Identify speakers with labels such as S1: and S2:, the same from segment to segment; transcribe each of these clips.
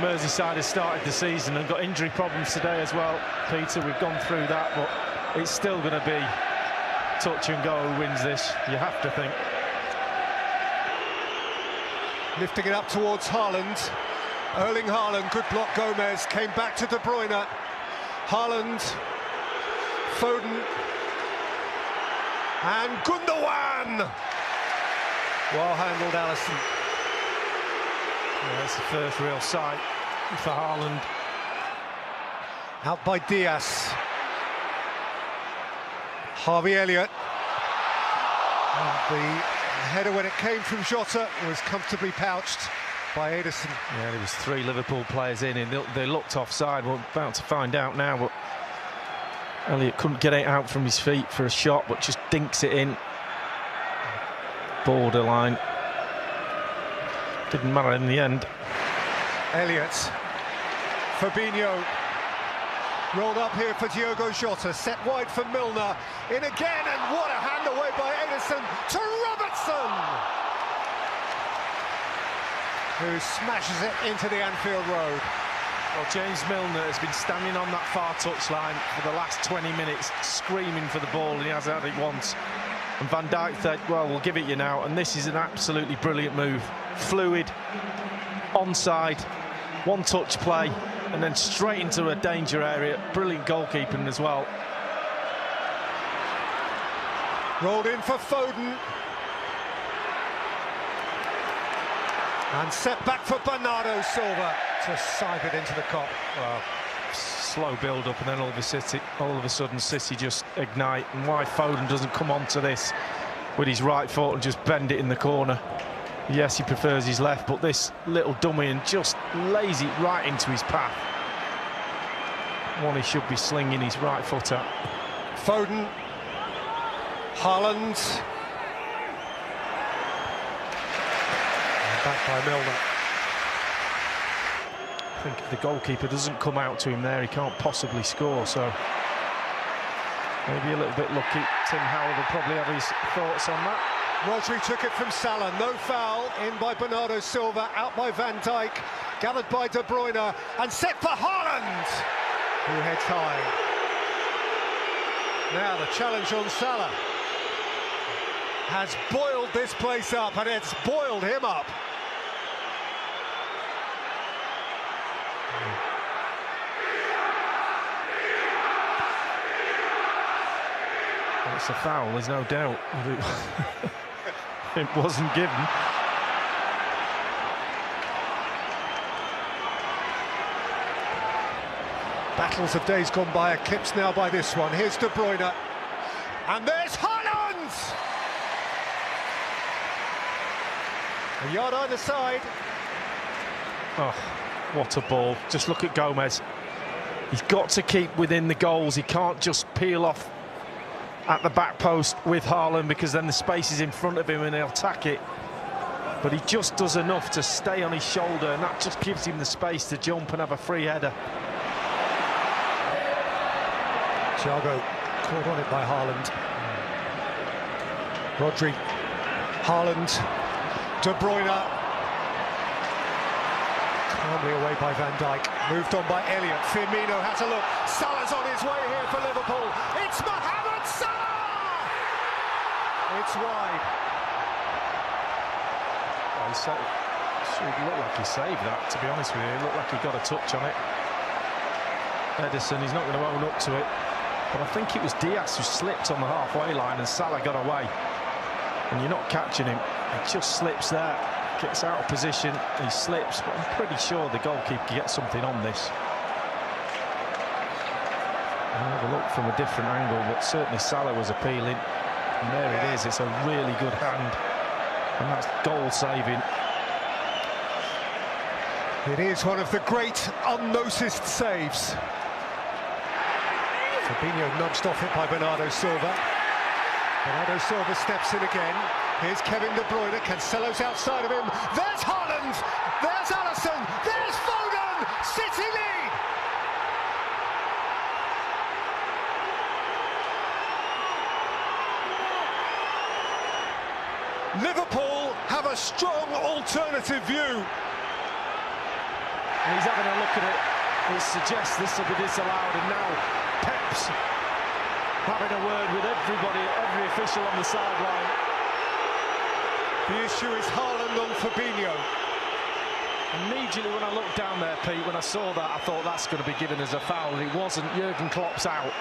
S1: Merseyside has started the season and got injury problems today as well, Peter. We've gone through that, but it's still going to be touch and go who wins this, you have to think.
S2: Lifting it up towards Haaland. Erling Haaland, good block. Gomez came back to De Bruyne. Haaland, Foden, and Gundogan. Well handled, Alisson.
S1: Yeah, that's the first real sight for Haaland.
S2: Out by Diaz. Harvey Elliott. And the header, when it came from Jota, was comfortably pouched by Ederson.
S1: Yeah, there was 3 Liverpool players in, and they looked offside. We're about to find out now, but Elliott couldn't get it out from his feet for a shot, but just dinks it in. Borderline. Didn't matter in the end.
S2: Elliott. Fabinho. Rolled up here for Diogo Jota, set wide for Milner, in again, and what a hand away by Ederson to Robertson, who smashes it into the Anfield Road.
S1: Well, James Milner has been standing on that far touchline for the last 20 minutes, screaming for the ball, and he hasn't had it once. And Van Dijk said, well, we'll give it you now, and this is an absolutely brilliant move. Fluid, onside, one-touch play, and then straight into a danger area. Brilliant goalkeeping as well.
S2: Rolled in for Foden. And set back for Bernardo Silva to side it into the Kop.
S1: Well, slow build-up, and then all of a sudden City just ignite. And why Foden doesn't come onto this with his right foot and just bend it in the corner. Yes, he prefers his left, but this little dummy and just lays it right into his path. One he should be slinging his right foot at.
S2: Foden. Haaland. And back by Milner.
S1: I think if the goalkeeper doesn't come out to him there, he can't possibly score, so maybe a little bit lucky. Tim Howard will probably have his thoughts on that.
S2: Rodri took it from Salah, no foul, in by Bernardo Silva, out by Van Dijk, gathered by De Bruyne, and set for Haaland, who heads high. Now the challenge on Salah has boiled this place up, and it's boiled him up.
S1: Well, it's a foul, there's no doubt. It wasn't given.
S2: Battles of days gone by, eclipsed now by this one. Here's De Bruyne, and there's Haaland! A yard either side.
S1: Oh, what a ball. Just look at Gomez. He's got to keep within the goals. He can't just peel off at the back post with Haaland, because then the space is in front of him and he'll attack it. But he just does enough to stay on his shoulder, and that just gives him the space to jump and have a free header.
S2: Thiago caught on it by Haaland. Rodri, Haaland, De Bruyne. Calmly away by Van Dijk. Moved on by Elliott. Firmino has a look. Salah's on his way here for Liverpool. It's Mohamed Salah! It's wide.
S1: Well, it looked like he saved that, to be honest with you. It looked like he got a touch on it. Ederson, he's not going to own up to it. But I think it was Diaz who slipped on the halfway line and Salah got away. And you're not catching him. He just slips there, gets out of position, he slips, but I'm pretty sure the goalkeeper gets something on this. I'll have a look from a different angle, but certainly Salah was appealing. And there it is, it's a really good hand. And that's goal saving.
S2: It is one of the great unnoticed saves. Fabinho nudged off it by Bernardo Silva. Bernardo Silva steps in again. Here's Kevin De Bruyne. Cancelo's outside of him. There's Haaland. There's Alisson. There's Foden. City lead. Liverpool have a strong alternative view.
S1: And he's having a look at it. It suggests this will be disallowed, and now Pep's having a word with everybody, every official on the sideline.
S2: The issue is Haaland on Fabinho.
S1: Immediately when I looked down there, Pete, when I saw that, I thought that's going to be given as a foul. It wasn't. Jurgen Klopp's out,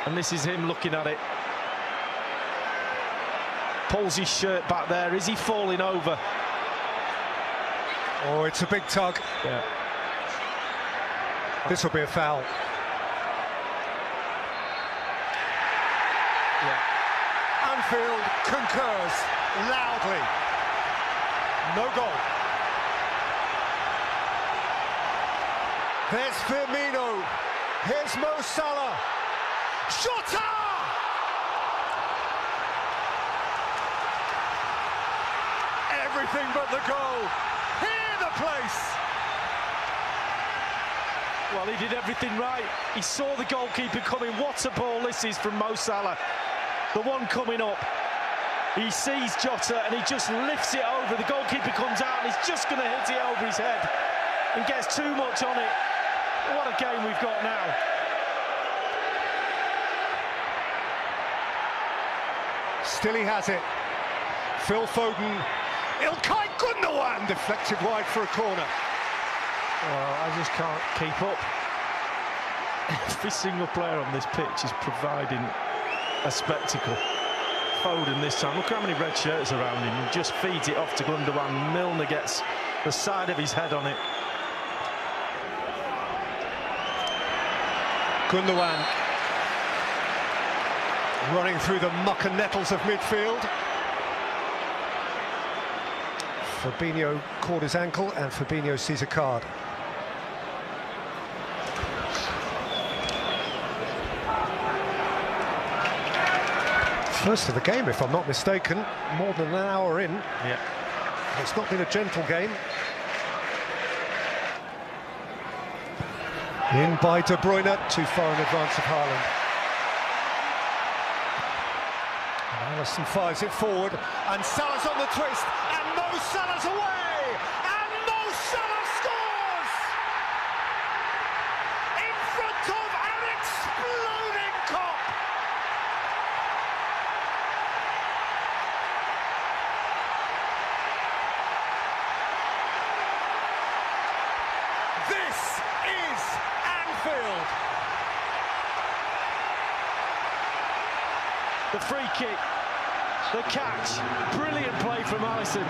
S1: and this is him looking at it. Pulls his shirt back there. Is he falling over?
S2: Oh, it's a big tug.
S1: Yeah.
S2: This will be a foul.
S1: Yeah.
S2: Anfield concurs loudly. No goal. There's Firmino. Here's Mo Salah. Shota! Everything but the goal. Hear the place.
S1: Well, he did everything right. He saw the goalkeeper coming. What a ball this is from Mo Salah. The one coming up. He sees Jota and he just lifts it over. The goalkeeper comes out and he's just going to hit it over his head and gets too much on it. What a game we've got now.
S2: Still he has it. Phil Foden. Ilkay Gundogan deflected wide for a corner.
S1: Well, I just can't keep up. Every single player on this pitch is providing a spectacle. Foden this time, look how many red shirts around him. He just feeds it off to Gundogan. Milner gets the side of his head on it.
S2: Gundogan running through the muck and nettles of midfield. Fabinho caught his ankle and Fabinho sees a card. First of the game, if I'm not mistaken, more than an hour in.
S1: Yeah.
S2: It's not been a gentle game. In by De Bruyne, too far in advance of Haaland. And Alisson fires it forward, and Salah's on the twist, and Mo Salah's away! And Mo Salah scores! In front of an exploding Kop! This is Anfield.
S1: The free kick, the catch, brilliant play from Alisson.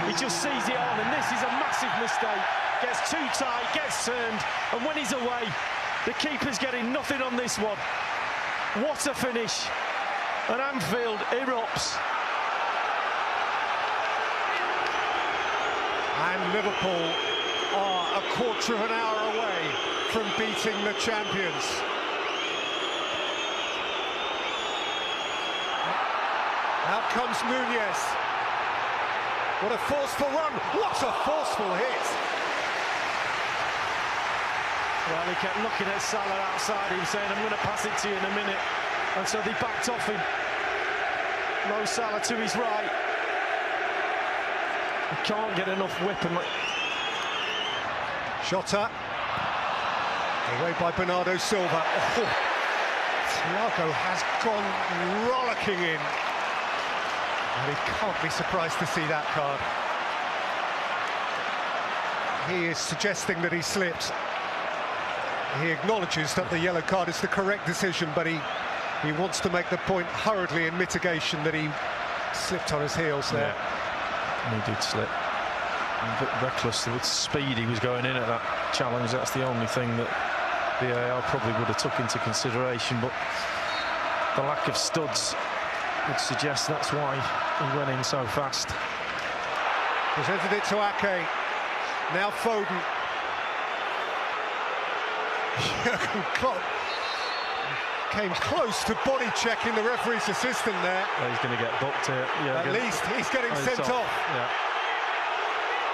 S1: He just sees it on, and this is a massive mistake. Gets too tight, gets turned, and when he's away, the keeper's getting nothing on this one. What a finish. And Anfield erupts.
S2: And Liverpool are a quarter of an hour away from beating the champions. Out comes Nunez. What a forceful run, what a forceful hit.
S1: Well, he kept looking at Salah outside him, saying, I'm going to pass it to you in a minute. And so they backed off him. Mo Salah to his right. He can't get enough whip.
S2: Jota. Away by Bernardo Silva. Oh, Thiago has gone rollicking in. And he can't be surprised to see that card. He is suggesting that he slipped. He acknowledges that the yellow card is the correct decision, but he wants to make the point hurriedly in mitigation that he slipped on his heels there.
S1: Yeah, he did slip. A bit reckless with speed he was going in at that challenge. That's the only thing that VAR probably would have took into consideration, but the lack of studs would suggest that's why he went in so fast.
S2: Presented it to Ake. Now Foden. Jurgen Klopp came close to body checking the referee's assistant there.
S1: Well, he's going to get booked here. Yeah,
S2: at least he's getting sent off.
S1: Yeah.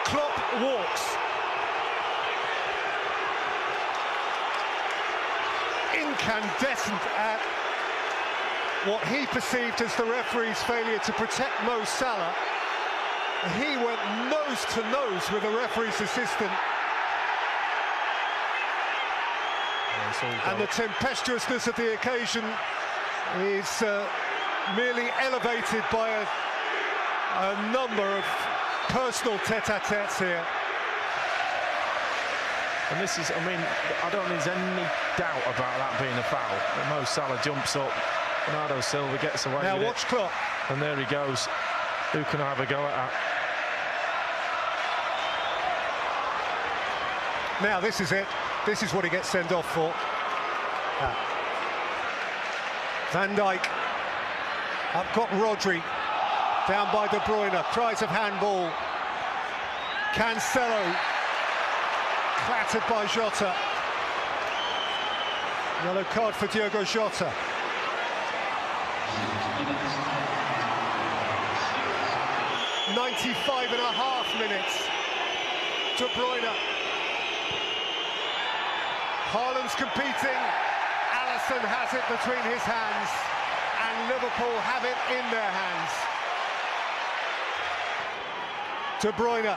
S2: Klopp walks. Incandescent at what he perceived as the referee's failure to protect Mo Salah. He went nose to nose with the referee's assistant
S1: it's all
S2: And the tempestuousness of the occasion is merely elevated by a number of personal tete-a-tetes here.
S1: And this is, I mean, I don't think there's any doubt about that being a foul. Mo Salah jumps up, Bernardo Silva gets away
S2: Now
S1: with
S2: watch
S1: it.
S2: clock.
S1: And there he goes. Who can I have a go at that?
S2: Now this is it. This is what he gets sent off for. Van Dijk. I've got Rodri. Down by De Bruyne. Cries of handball. Cancelo. Clattered by Jota. Yellow card for Diogo Jota. .5 minutes. De Bruyne. Haaland's competing. Alisson has it between his hands, and Liverpool have it in their hands. De Bruyne.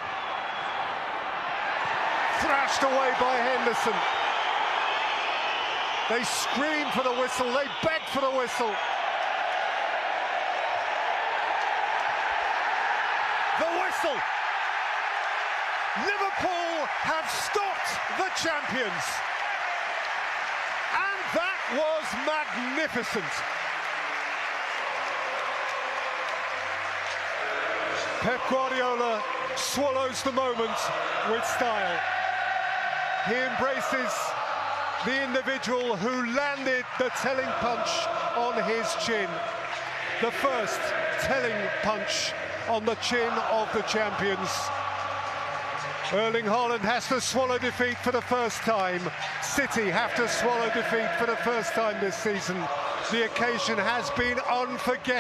S2: Thrashed away by Henderson. They screamed for the whistle, they begged for the whistle. The whistle! Liverpool have stopped the champions. And that was magnificent. Pep Guardiola swallows the moment with style. He embraces the individual who landed the telling punch on his chin. The first telling punch on the chin of the champions. Erling Haaland has to swallow defeat for the first time. City have to swallow defeat for the first time this season. The occasion has been unforgettable.